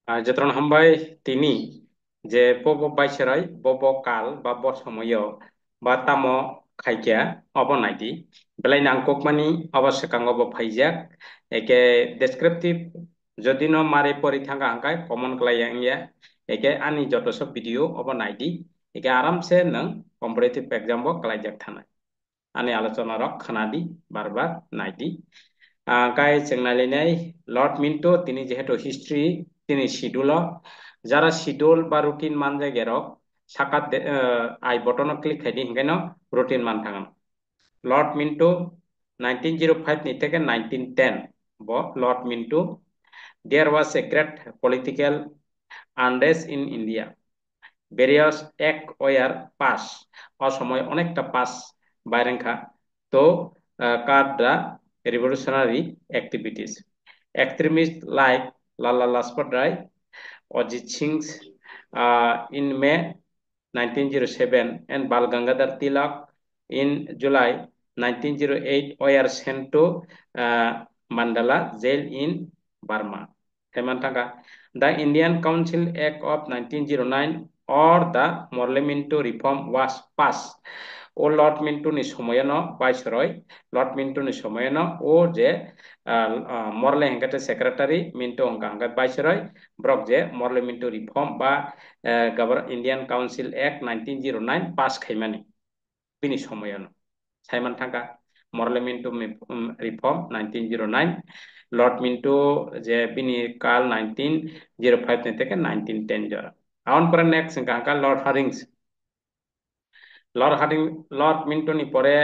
যেতন হামবাই তিনি যে Bob বাইসরাই Bob কাল বা বসময় বা তামো খাইকিয়া অবনাইদি বেলাই নাংকক মানি অবশ্যকাং অব ফাইজাক একে ডেসক্রিপটিভ যদি ন মারে পরি থাঙ্গা হাঙ্কাই কমন ক্লাইয়া একে আনি যত সব ভিডিও অবনাইদি একে আরামসে নং কম্পারেটিভ এক্সাম বো ক্লাইজাক থানায় আনি আলোচনা রক খানাদি বারবার নাইদি গাই চেংনালিনাই লর্ড মিন্টো তিনি যেহেতু হিস্ট্রি তিনি শিডিউল যারা শিডিউল বা রুটিন মান জায়গায় সাকাত আই বটন ক্লিক খাইদি হিংগাইন রুটিন মান থাকান লর্ড মিন্টো 1905 ni থেকে 1910 bo lord minto there was a great political unrest in india various act were passed অসময় অনেকটা পাস বাইরেঙ্খা তো car the revolutionary activities extremists like Lala Lajpat Rai, Ajit Singh in May 1907 and Bal Gangadhar Tilak in July 1908 were sent to Mandala jail in Burma. The Indian Council Act of 1909 or the Morley-Minto Reform was passed. ও Lord Minto নি সময়ন viceroy Lord Minto নি সময়ন ও যে মরলে হেঙ্গাতে secretary Mintu হঙ্কা হাঙ্গাত viceroy Brock যে মরলে Mintu reform বা Indian council act 1909 pass খাইমানি বিনি সময়ন সাইমান থাকা মরলে মিন্টু রিফর্ম 1909 লর্ড মিন্টু যে বিনি কাল 1905 থেকে 1910 জরা আউন পরে নেক্সট হাঙ্কা লর্ড হারিংস লর্ড মিন্টনি পরে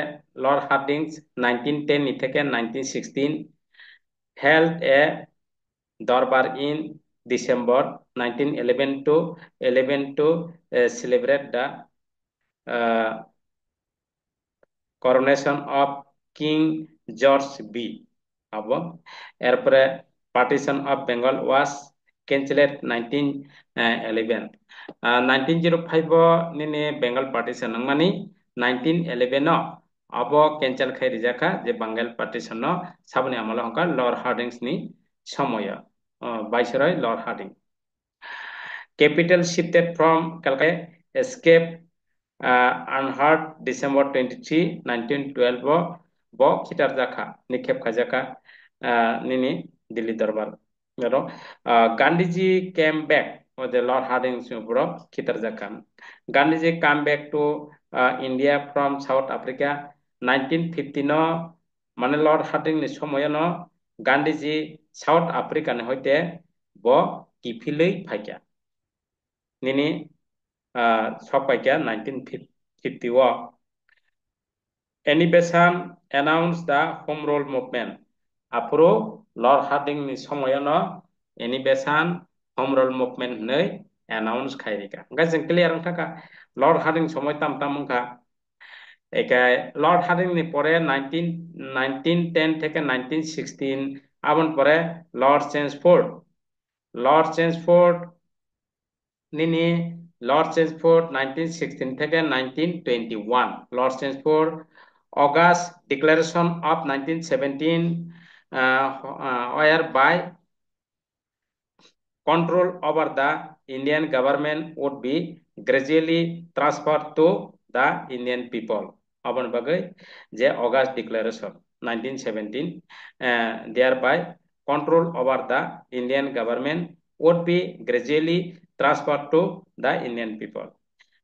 লর্ড হার্ডিংস 1910 থেকে 1916 held a দরবার in December 1911 to 11 to celebrate the coronation of King George B. Abo এরপরে partition of Bengal was cancelled 1911 1905 নিনে Bengal partition মানে 1911 अब कैंसल खाई रिजाखा जे बांगल पार्टीशन साबने আমল हंका लॉर्ड हार्डिंग्स नि समय viceroy Lord Hardinge capital shifted from Calcutta escape unheard December 23 1912 bo khitar jakha nikhep khajaka nini Delhi darbar yaro Gandhiji came back with the Lord Harding bro khitar jakha Gandhiji come back to India from South Africa 1915 মানে Lord Hardinge ni সময়নো Gandhiji South African হইতে ব কিফিলই ফাইকা নিনি সপাইকা 1950 Innovation announced the Home Rule Movement. Apro Lord Harding ni সময়নো Innovation Home Rule Movement nei announce খাইরিকা গাই जों clear থাকা Lord herding সময় তাম তাম মুখা একে লর্ড হার্ডিং নি পরে 1910 থেকে 1916 আবন পরে লর্ড চেঞ্জফোর্ড নিনি লর্ড চেঞ্জফোর্ড 1916 থেকে 1921 Lord Chelmsford August declaration of 1917 whereby control over the Indian government would be gradually transferred to the Indian people. Aban bagai je August Declaration 1917 thereby control over the Indian government would be gradually transferred to the Indian people.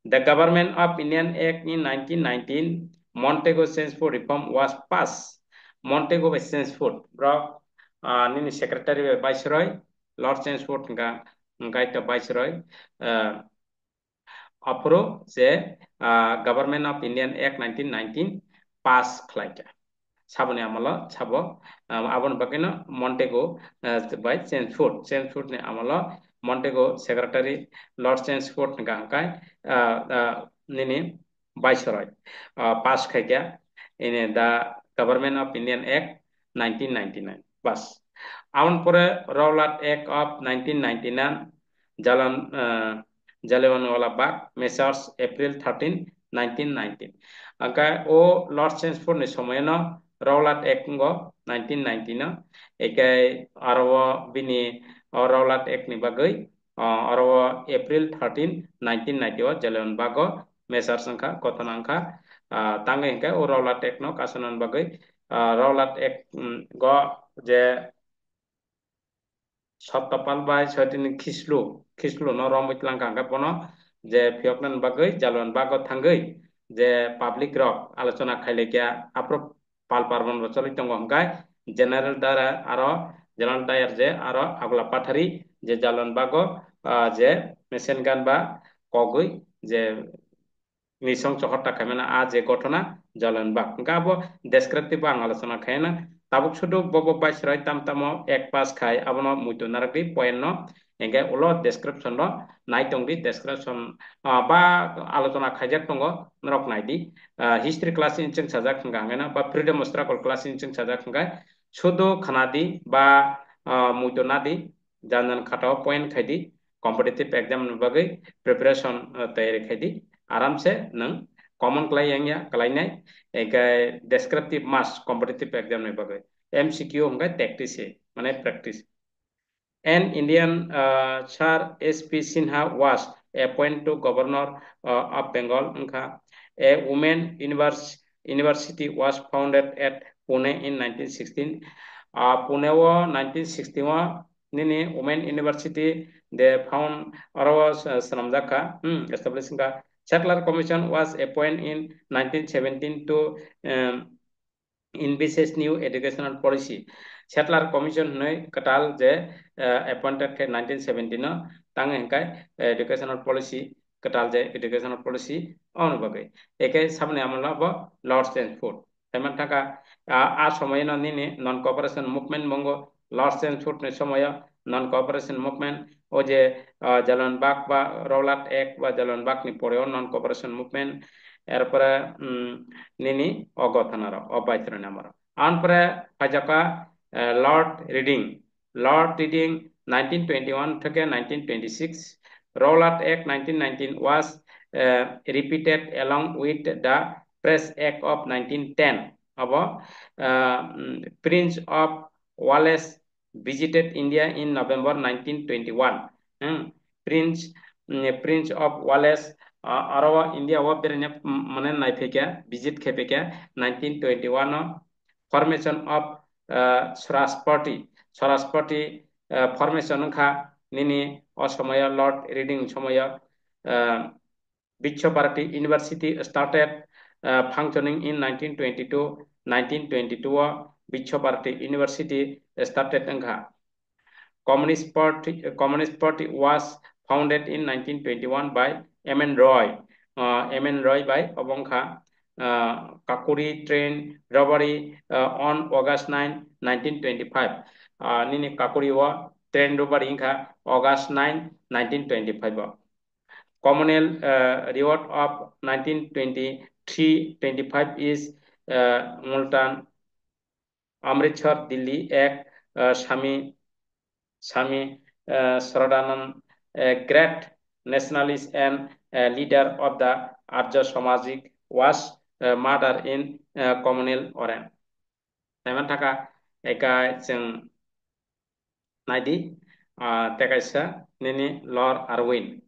The Government of Indian Act in 1919 Montego Chelmsford Reform was passed. Montego Chelmsford bro nini secretary viceroy Lord Chelmsford nga ita viceroy অপরো যে government of Indian act 1919 pass খাইকা সাবনে আমল সাব আবন বাকিনো Montagu by Chelmsford নে আমল মন্টেগো সেক্রেটারি লর্ড চেঞ্জফোর্ড গাহাকাই নিনি ভাইসরয় পাস খাইকা ইনে the government of Indian act 1999 বাস আউন পরে রওলাট অ্যাক্ট অফ 1999 জালান জালিয়ানওয়ালা বাগ মেসার্স এপ্রিল 13 1919 আকা ও লর্ড চেঞ্জফোর্ড নি সময়নো Rowlatt Act ngo 1990 no ekai arwa bini Rowlatt Act ni bagai arwa April 13 1990 o Jallian Bago mesar sangka kotanangka tangai hingga Rowlatt Act no kasanan bagai Rowlatt Act go je Saptapal by certain Kislu no rom with Lankanga pono je Fioknan bagai Jalwan bago tangai je public rock alachona khailekia apro pal parban bacholi tongomkai general dara aro jalan tayar je aro agla pathari je Jalwan bago je machine gun ba kogui je misong chokot takamena a je gotona Jalwan bag ngabo descriptive ang alachona khaina tabuk sudu bobo baisrai tam tamo ek pas khai abono muito narakdi point no engke ulo description no naitung di description ba alotona khaijak tongo norok naidi history class in ching sajak khanga ngena ba freedom struggle class in ching sajak khanga sudu khanadi ba muito nadi janjan khatao point khaidi competitive exam bagai preparation tayari khaidi aram se nang common klai yang ya klai nai engke descriptive mass competitive exam ni bagai MCQ होगा tactics है माने practice. An Indian Sir S.P. Sinha was appointed to Governor of Bengal. A women university was founded at Pune in 1916. Pune was 1961. Nini women university they found was Sanamdaka establishing the Sattler Commission was appointed in 1917 to envisage new educational policy. Settler Commission noi katal je appointed ke 1917 no tang engkai educational policy katal je educational policy on bagai eke samne amala bo Lord Chelmsford teman taka a সময় no nini non cooperation movement mongo Lord Chelmsford ne সময় non cooperation movement o je Jallian Bagh ba Rowlatt Act ba Jallian Bagh ni pore non cooperation movement এরপরে নিনি অগথনার অবাইত্র নামর আনপরে ফাজাকা Lord reading 1921 থেকে 1926 Rowlatt Act 1919 was repeated along with the Press Act of 1910 about Prince of Wales visited India in November 1921 Prince of Wales Arawa India wa berenya manen naifeka visit khepeka 1921 no formation of Swaraj Party formation kha nini osamaya Lord Reading samaya Bicho Party University started functioning in 1922 Bicho Party University started angha Communist Party was founded in 1921 by M.N. Roy. M.N. Roy by Obongkha Kakuri train robbery on August 9, 1925. Nini Kakuri wa train robbery inka August 9, 1925. Communal reward of 1923-25 is Multan, Amritsar, Delhi, Ek, Swami Saradanand, a great nationalist and leader of the Arya Samajik, was murdered in communal oran. Teman taka eka jeng naidi tekaisa nini Lord Irwin.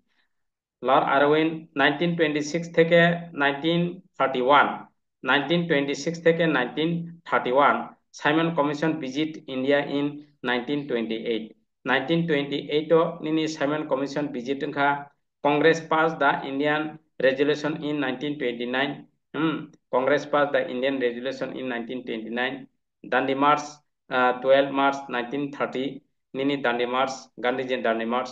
Lord Irwin 1926 থেকে 1931 থেকে 1931 Simon Commission visit India in 1928 1928 nini Simon Commission visit ka Congress passed the Indian resolution in 1929 Congress passed the Indian resolution in 1929 Dandi March 12 March 1930 nini Dandi March Gandhiji Dandi March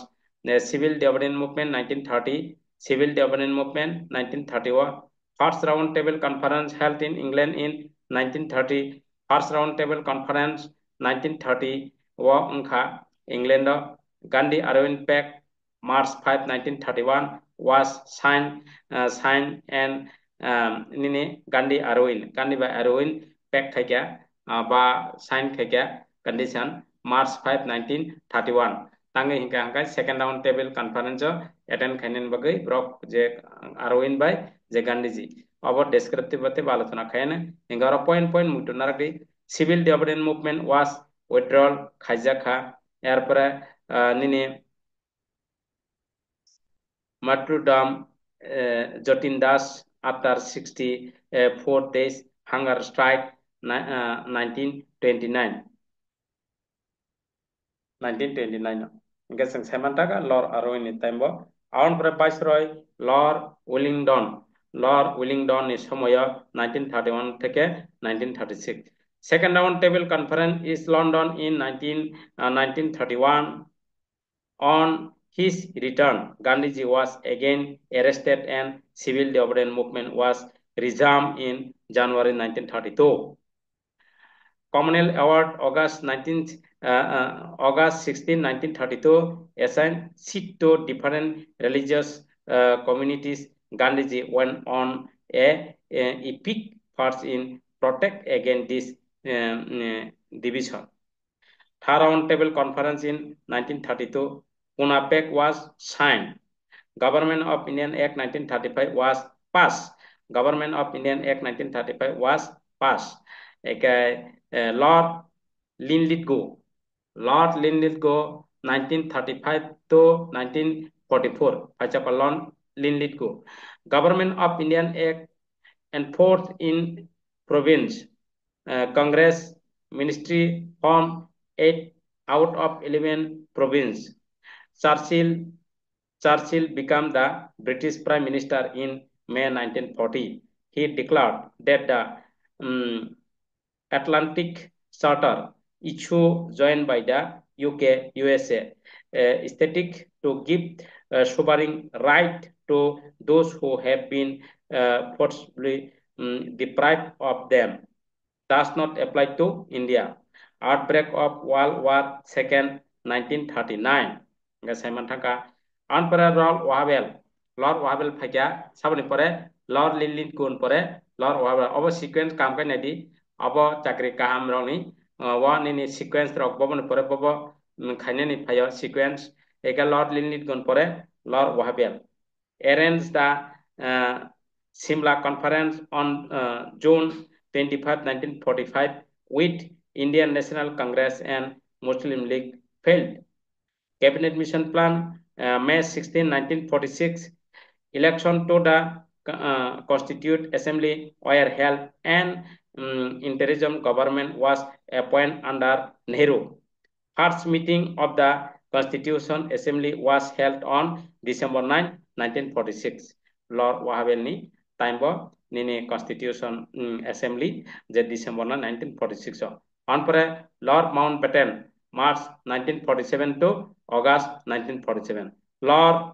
Civil Development Movement 1930 Civil Development Movement 1931 First Round Table Conference held in England in 1930 First Round Table Conference 1930 wa unkha England Gandhi Irwin Pact March 5 1931 was signed and nini Gandhi by Irwin Pact khaikya ba sign khaikya condition March 5 1931 tangai hingga hangkai second round table conference attend khainen bagai brok je Irwin by je Gandhiji of descriptive হতে আলোচনা খায়নে এঙ্গার point point মুটুনারদি civil development movement was withdrawal খাইজাখা এরপরে নিনি martyrdom Jatin Das after 64 days hunger strike 1929 Inga sang semantaga Lord Arwin Tembo aun pre Viceroy Lord Willingdon ni somoyo 1931 থেকে 1936 Second round table conference is London in 1931 On his return, Gandhiji was again arrested and civil disobedience movement was resumed in January 1932. Commonwealth Award August 16, 1932 assigned seat to different religious communities. Gandhiji went on a epic march in protect against this division. Third Roundtable Conference in 1932, Pune Pact was signed. Government of Indian Act 1935 was passed. Government of Indian Act 1935 was passed. Lord Linlithgow 1935 to 1944. Lord Linlithgow. Government of Indian Act enforced in province. Congress Ministry formed 8 out of 11 province. Churchill became the British Prime Minister in May 1940. He declared that the Atlantic Charter issue joined by the UK, USA, static to give sovereign right to those who have been forcibly deprived of them does not apply to India. Outbreak of World War II 1939 Simon Thaka Emperor Lord Wavell Phagya sabni pore Lord Lilith Gun pore Lord Wavell obo sequence kam kai nadi obo chakri kaham roni wa ni sequence rok bobon pore bobo khaine ni phayo sequence eka Lord Lilith Gun pore Lord Wavell arranged the Simla conference on June 25, 1945 with Indian National Congress and Muslim League failed. Cabinet Mission Plan, May 16, 1946, election to the Constituent Assembly were held and interim government was appointed under Nehru. First meeting of the Constitution Assembly was held on December 9, 1946. Lord Wahabelni time bo nini Constitution Assembly je December 1946 on pore Lord Mountbatten March 1947 to August 1947 Lord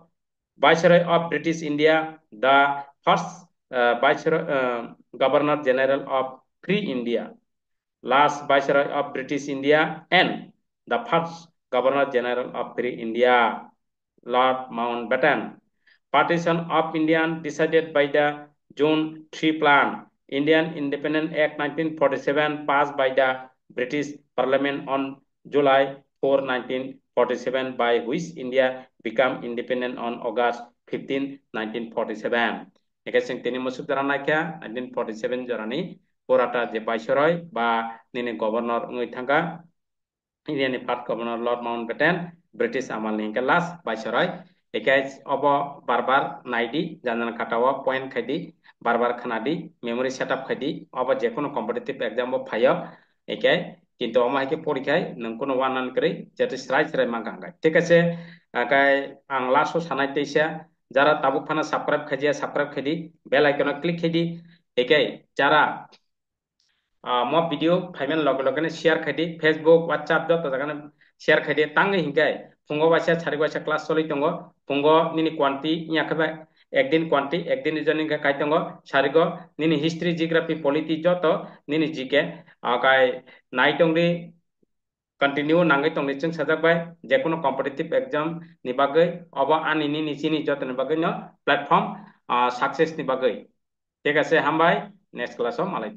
Viceroy of British India the first Viceroy Governor General of Free India last Viceroy of British India and the first Governor General of Free India Lord Mountbatten Partition of India decided by the June 3 Plan. Indian Independence Act 1947 passed by the British Parliament on July 4, 1947 by which India became independent on August 15, 1947. Ekasing tini musuk darana kya 1947 jorani porata je Viceroy ba nini Governor ngui thangka Indian part Governor Lord Mountbatten British amal ni last Viceroy ekai obo barbar naidi jangan katawa point khadi barbar khanadi memory setup khadi obo je kono competitive exam bo phayo ekai কিন্তু আমার কি পরীক্ষায় নং কোনো ওয়ানান করে যেটা স্রাই স্রাই মাগাঙ্গাই ঠিক আছে আকাই আং লাসো সানাই তেইসা যারা তাবুক ফানা সাবস্ক্রাইব খাইদি বেল আইকন ক্লিক খাইদি একাই যারা mo video payment log share khadi Facebook WhatsApp jot jagane share khadi tangi hingai fungo baisa chari baisa class soli tongo fungo nini quanti nya khaba একদিন কোয়ান্টি একদিন Johnny কাই tongo sarigo nini history geography polity joto nini jike akai nai tongri continue nangai tongni chung sajakbai je kono competitive exam ni bagai oba ani nini chini jot ni bagai no platform success ni bagai ঠিক আছে হামবাই next ক্লাসও মালাই